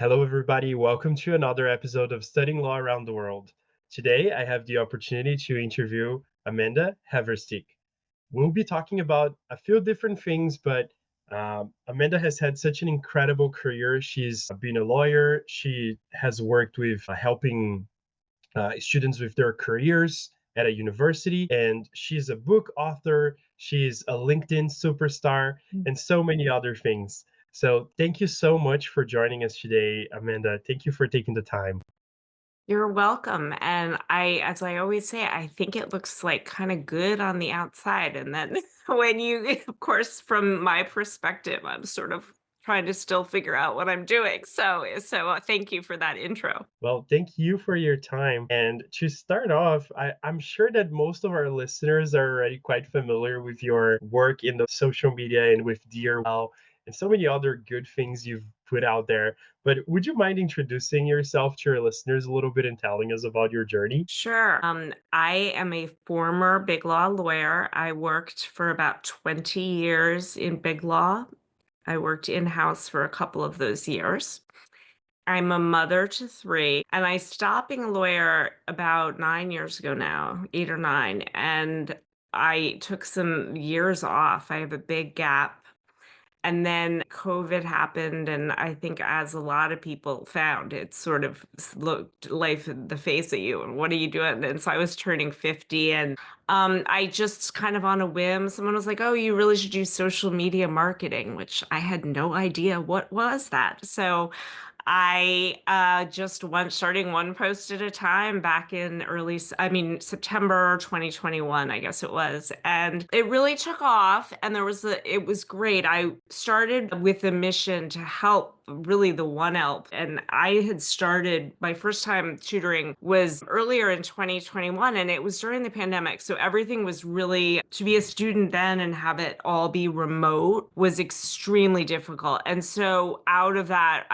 Hello, everybody. Welcome to another episode of Studying Law Around the World. Today, I have the opportunity to interview Amanda Haverstick. We'll be talking about a few different things, but Amanda has had such an incredible career. She's been a lawyer. She has worked with helping students with their careers at a university, and she's a book author. She's a LinkedIn superstar, and so many other things. So thank you so much for joining us today, Amanda. Thank you for taking the time. You're welcome. And as I always say, I think it looks like kind of good on the outside. And then when you, of course, from my perspective, I'm sort of trying to still figure out what I'm doing. So thank you for that intro. Well, thank you for your time. And to start off, I'm sure that most of our listeners are already quite familiar with your work in the social media and with Dear Well and so many other good things you've put out there. But would you mind introducing yourself to your listeners a little bit and telling us about your journey? Sure. I am a former big law lawyer. I worked for about 20 years in big law. I worked in house for a couple of those years. I'm a mother to 3, and I stopped being a lawyer about 9 years ago now, 8 or 9, and I took some years off. I have a big gap, and then COVID happened, and I think as a lot of people found, it sort of looked life in the face at you, and what are you doing? And so I was turning 50, and I just kind of on a whim, someone was like, "Oh, you really should do social media marketing," which I had no idea what was that. So I just went starting one post at a time back in September 2021, I guess it was. And it really took off. And it was great. I started with a mission to help really the one help. And I had started my first time tutoring was earlier in 2021, and it was during the pandemic. So everything was really to be a student then and have it all be remote was extremely difficult. And so out of that,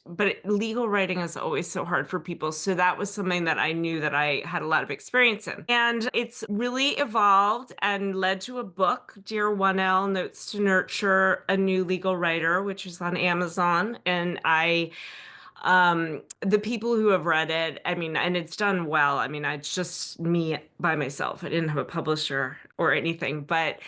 but legal writing is always so hard for people. So that was something that I knew that I had a lot of experience in. And it's really evolved and led to a book, Dear 1L Notes to Nurture a New Legal Writer, which is on Amazon. And the people who have read it, I mean, and it's done well. I mean, it's just me by myself. I didn't have a publisher or anything, but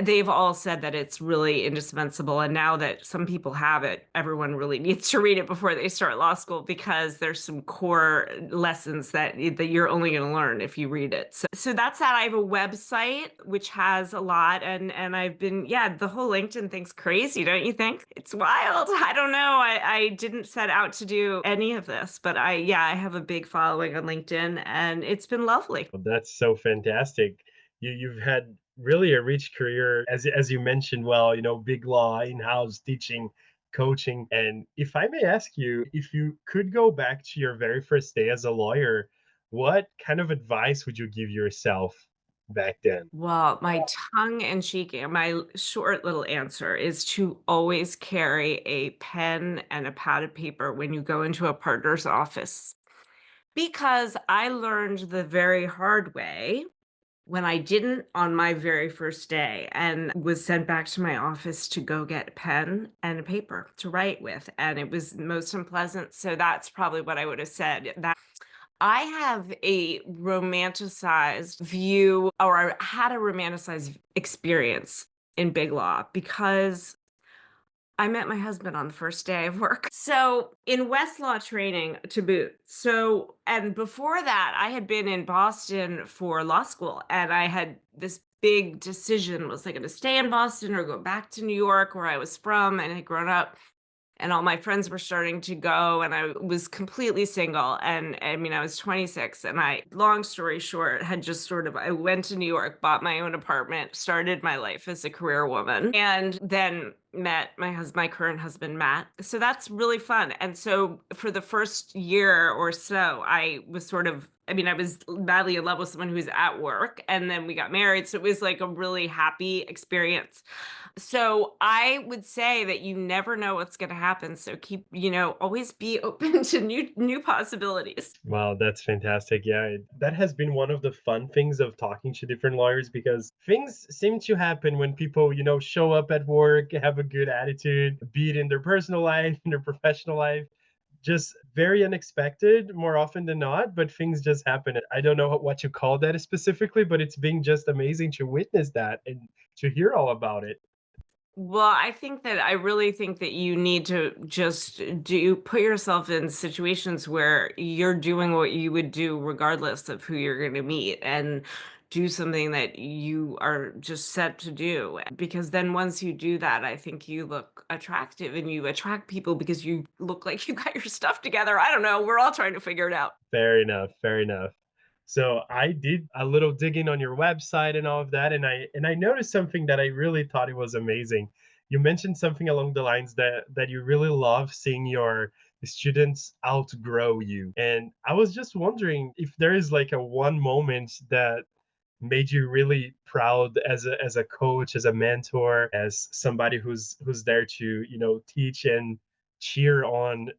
they've all said that it's really indispensable. And now that some people have it, everyone really needs to read it before they start law school because there's some core lessons that you're only going to learn if you read it. So that's that. I have a website which has a lot, and I've been, yeah, the whole LinkedIn thing's crazy, don't you think? It's wild. I don't know. I didn't set out to do any of this, but I have a big following on LinkedIn, and it's been lovely. Well, that's so fantastic. You've had really a rich career, as you mentioned. Well, big law, in-house teaching, coaching. And if I may ask you, if you could go back to your very first day as a lawyer, what kind of advice would you give yourself back then? Well, my tongue in cheek, my short little answer is to always carry a pen and a pad of paper when you go into a partner's office. Because I learned the very hard way when I didn't on my very first day and was sent back to my office to go get a pen and a paper to write with. And it was most unpleasant. So that's probably what I would have said. That I have a romanticized view, or I had a romanticized experience in big law because I met my husband on the first day of work. So in Westlaw training to boot. So, and before that, I had been in Boston for law school, and I had this big decision: was I going to stay in Boston or go back to New York, where I was from and had grown up? And all my friends were starting to go, and I was completely single. And I mean, I was 26, and long story short, had just I went to New York, bought my own apartment, started my life as a career woman, and then met my current husband, Matt. So that's really fun. And so for the first year or so, I was madly in love with someone who was at work, and then we got married. So it was like a really happy experience. So I would say that you never know what's going to happen. So always be open to new possibilities. Wow, that's fantastic. Yeah, that has been one of the fun things of talking to different lawyers because things seem to happen when people, show up at work, have have a good attitude, be it in their personal life, in their professional life. Just very unexpected more often than not, but things just happen. I don't know what you call that specifically, but it's been just amazing to witness that and to hear all about it. Well, I really think that you need to just put yourself in situations where you're doing what you would do regardless of who you're going to meet, and do something that you are just set to do. Because then once you do that, I think you look attractive and you attract people because you look like you got your stuff together. I don't know. We're all trying to figure it out. Fair enough, fair enough. So I did a little digging on your website and all of that, and I noticed something that I really thought it was amazing. You mentioned something along the lines that you really love seeing your students outgrow you. And I was just wondering if there is like a one moment that made you really proud as a coach, as a mentor, as somebody who's there to, teach and cheer on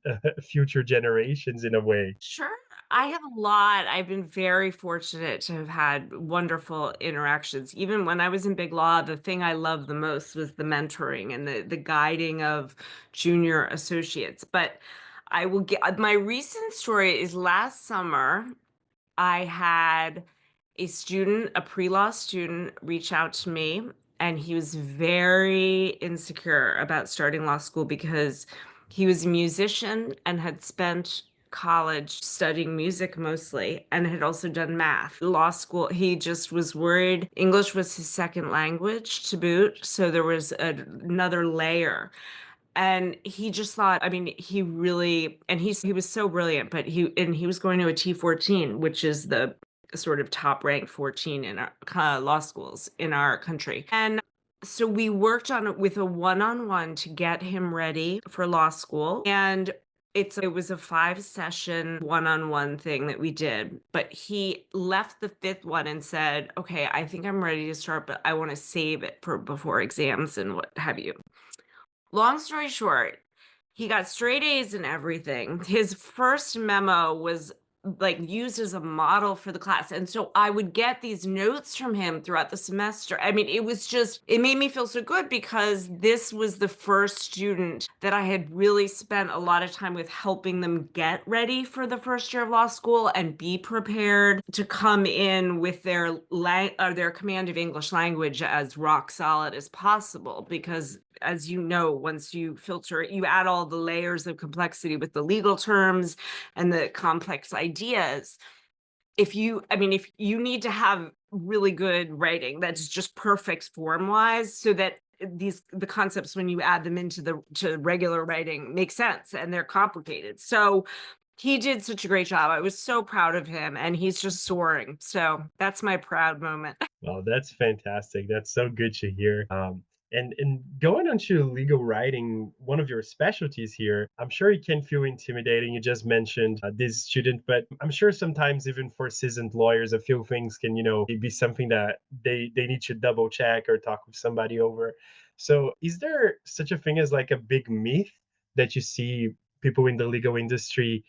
future generations in a way. Sure. I have a lot. I've been very fortunate to have had wonderful interactions. Even when I was in Big Law, the thing I loved the most was the mentoring and the guiding of junior associates. But I will get my recent story is last summer. I had a pre-law student reach out to me, and he was very insecure about starting law school because he was a musician and had spent college studying music mostly and had also done math. Law school, he just was worried. English was his second language to boot, so there was another layer. And he just thought, I mean, he really, and he was so brilliant, but he was going to a T14, which is the sort of top ranked 14 in our law schools in our country. And so we worked on it with a one-on-one to get him ready for law school. And it was a 5 session one-on-one thing that we did, but he left the fifth one and said, okay, I think I'm ready to start, but I want to save it for before exams and what have you. Long story short, he got straight A's in everything. His first memo was like used as a model for the class. And so I would get these notes from him throughout the semester. I mean, it made me feel so good because this was the first student that I had really spent a lot of time with helping them get ready for the first year of law school and be prepared to come in with their command of English language as rock solid as possible. Because as you know, once you filter it, you add all the layers of complexity with the legal terms and the complex ideas. If you need to have really good writing that's just perfect form wise, so that the concepts, when you add them into to regular writing, make sense and they're complicated. So he did such a great job. I was so proud of him, and he's just soaring. So that's my proud moment. Oh, that's fantastic. That's so good to hear. And going on to legal writing, one of your specialties here, I'm sure it can feel intimidating. You just mentioned this student, but I'm sure sometimes even for seasoned lawyers, a few things can, be something that they need to double check or talk with somebody over. So, is there such a thing as like a big myth that you see people in the legal industry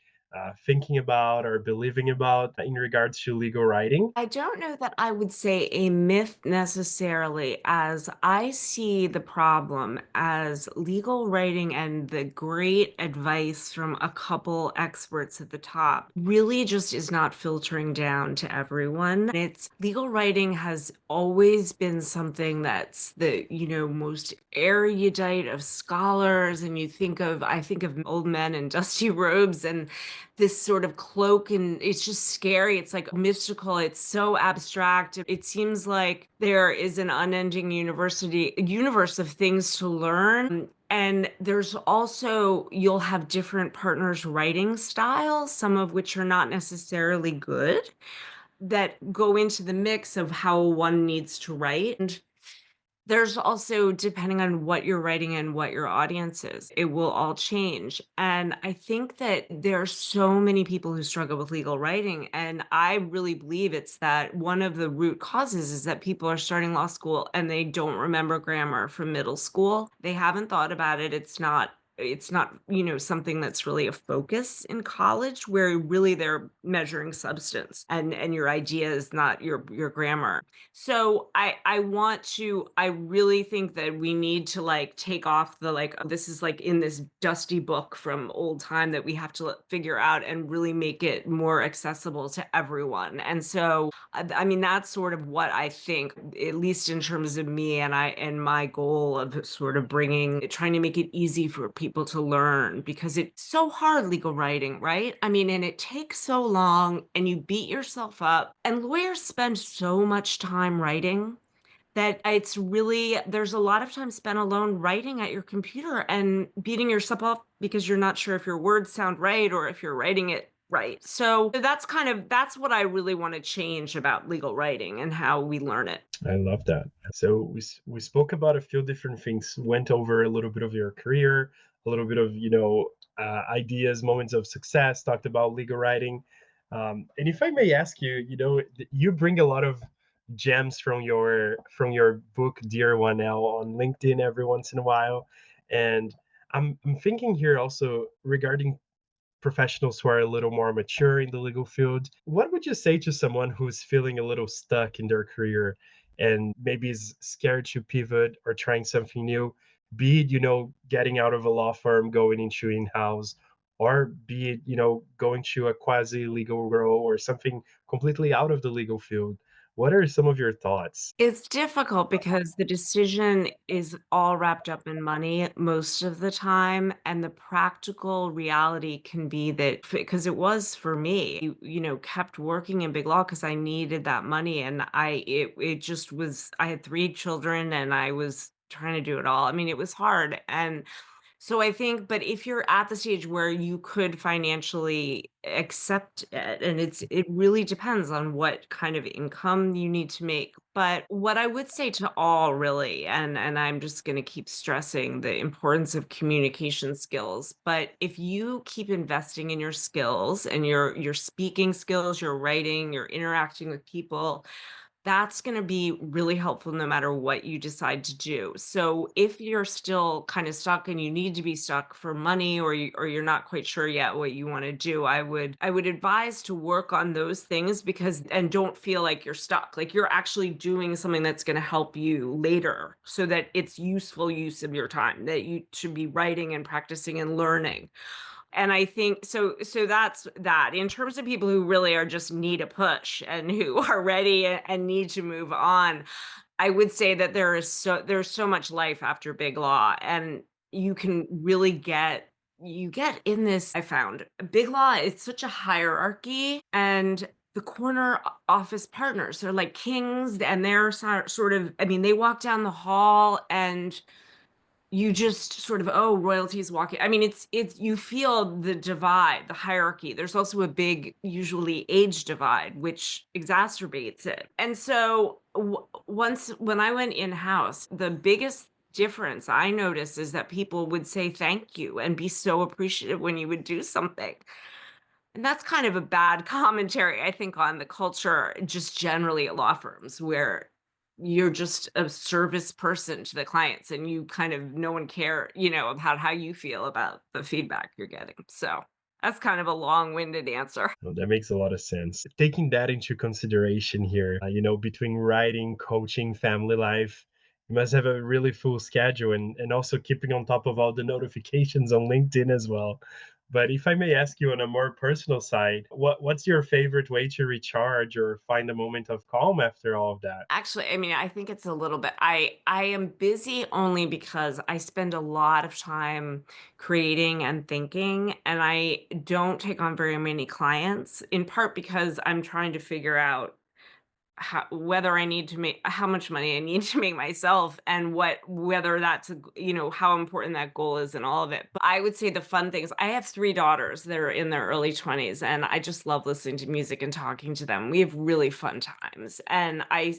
thinking about or believing about in regards to legal writing? I don't know that I would say a myth necessarily, as I see the problem as legal writing and the great advice from a couple experts at the top really just is not filtering down to everyone. It's legal writing has always been something that's the, most erudite of scholars. And I think of old men in dusty robes and this sort of cloak, and it's just scary. It's like mystical. It's so abstract. It seems like there is an unending universe of things to learn. And there's also, you'll have different partners' writing styles, some of which are not necessarily good, that go into the mix of how one needs to write. And there's also, depending on what you're writing and what your audience is, it will all change. And I think that there are so many people who struggle with legal writing. And I really believe it's that one of the root causes is that people are starting law school and they don't remember grammar from middle school. They haven't thought about it. it's not, something that's really a focus in college where really they're measuring substance and your ideas, not your grammar. So I really think that we need to like take off the like this is like in this dusty book from old time that we have to figure out and really make it more accessible to everyone. And so I mean that's sort of what I think, at least in terms of me and my goal of sort of trying to make it easy for people to learn because it's so hard legal writing, right? I mean, and it takes so long and you beat yourself up and lawyers spend so much time writing that it's really there's a lot of time spent alone writing at your computer and beating yourself up because you're not sure if your words sound right or if you're writing it right. So that's what I really want to change about legal writing and how we learn it. I love that. So we spoke about a few different things, went over a little bit of your career, a little bit of ideas, moments of success, talked about legal writing. And if I may ask you, you bring a lot of gems from your book, Dear One, now on LinkedIn every once in a while, and I'm thinking here also regarding professionals who are a little more mature in the legal field. What would you say to someone who's feeling a little stuck in their career and maybe is scared to pivot or trying something new? Be it, getting out of a law firm, going into in-house, or be it, going to a quasi legal role or something completely out of the legal field. What are some of your thoughts? It's difficult because the decision is all wrapped up in money most of the time, and the practical reality can be that because it was for me, kept working in big law because I needed that money, and it just was. I had 3 children, and I was trying to do it all. I mean, it was hard, and so I think but if you're at the stage where you could financially accept it, and it really depends on what kind of income you need to make. But what I would say to all really, and I'm just gonna keep stressing the importance of communication skills, but if you keep investing in your skills and your speaking skills, your writing, your interacting with people, that's gonna be really helpful no matter what you decide to do. So if you're still kind of stuck and you need to be stuck for money or you're not quite sure yet what you want to do, I would advise to work on those things because and don't feel like you're stuck. Like you're actually doing something that's going to help you later so that it's useful use of your time that you should be writing and practicing and learning. And I think so that's that. In terms of people who really are just need a push and who are ready and need to move on, I would say that there's so much life after big law, and you can really get in this. I found big law is such a hierarchy, and the corner office partners are like kings, and they're sort of, I mean, they walk down the hall and you just sort of, "Oh, royalties walking." I mean, it's you feel the divide, the hierarchy. There's also a big, usually age divide, which exacerbates it. And so once when I went in-house, the biggest difference I noticed is that people would say thank you and be so appreciative when you would do something. And that's kind of a bad commentary, I think, on the culture just generally at law firms where you're just a service person to the clients and you kind of no one care, about how you feel about the feedback you're getting. So that's kind of a long-winded answer. No, that makes a lot of sense. Taking that into consideration here, between writing, coaching, family life, you must have a really full schedule and also keeping on top of all the notifications on LinkedIn as well. But if I may ask you on a more personal side, what's your favorite way to recharge or find a moment of calm after all of that? Actually, I mean, I think it's a little bit I am busy only because I spend a lot of time creating and thinking, and I don't take on very many clients, in part because I'm trying to figure out whether I need to make how much money I need to make myself and whether that's how important that goal is and all of it. But I would say the fun things. I have 3 daughters that are in their early 20s and I just love listening to music and talking to them. We have really fun times and I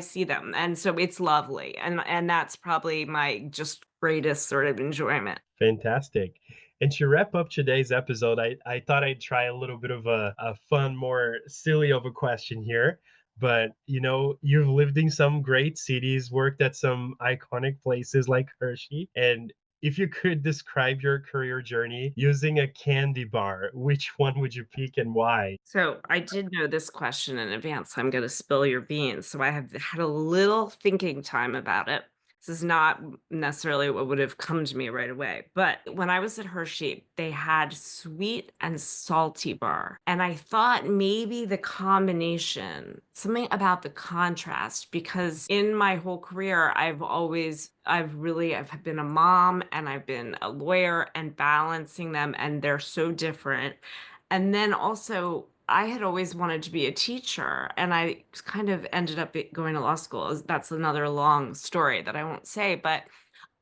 see them and so it's lovely and that's probably my just greatest sort of enjoyment. Fantastic. And to wrap up today's episode, I thought I'd try a little bit of a fun, more silly of a question here. But you've lived in some great cities, worked at some iconic places like Hershey, and If you could describe your career journey using a candy bar, which one would you pick and why? So I did know this question in advance. So I'm going to spill your beans. So I have had a little thinking time about it. This is not necessarily what would have come to me right away. But when I was at Hershey, they had sweet and salty bar. And I thought maybe the combination, something about the contrast, because in my whole career, I've been a mom and I've been a lawyer and balancing them, and they're so different. And then also, I had always wanted to be a teacher, and I kind of ended up going to law school. That's another long story that I won't say, but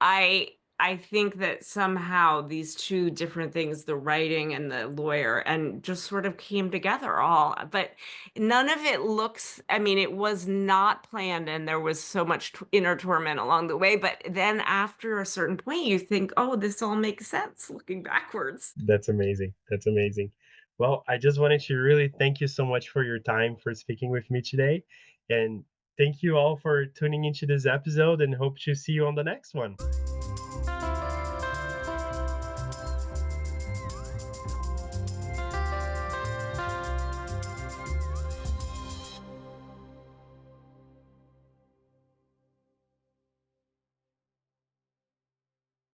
I I think that somehow these two different things, the writing and the lawyer, and just sort of came together all. But none of it looks, I mean, it was not planned, and there was so much inner torment along the way. But then after a certain point, you think, oh, this all makes sense looking backwards. That's amazing. That's amazing. Well, I just wanted to really thank you so much for your time for speaking with me today. And thank you all for tuning into this episode and hope to see you on the next one.